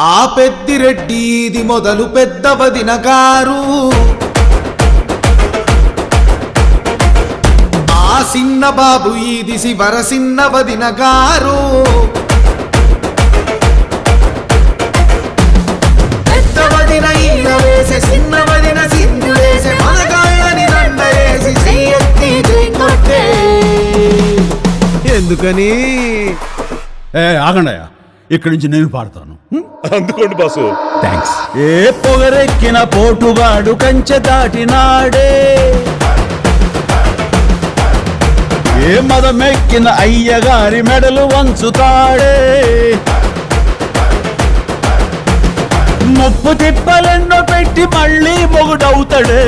ఆ పెద్దిరెడ్డి ఇది మొదలు పెద్ద వదిన గారు, ఆ సిన్న బాబు ఇది శివర సిన్న వదిన గారు. పెద్ద వదిన ఈల వేసే సిన్న వదిన సింధు వేసే మనగాళ్ళని దండేసి చెయ్యెత్తి కొట్టే. ఎందుకని ఆగండయ్యా, ఇక్కడి నుంచి నేను పాడతాను. అందుకోండి బాసు. థ్యాంక్స్. ఏ పొగరెక్కిన పోటుగాడు కంచె దాటినాడే, ఏ మదమెక్కిన అయ్యగారి మెడలు వంచుతాడే, ముప్పు తిప్పలెన్నో పెట్టి మళ్ళీ మొగుడవుతాడే.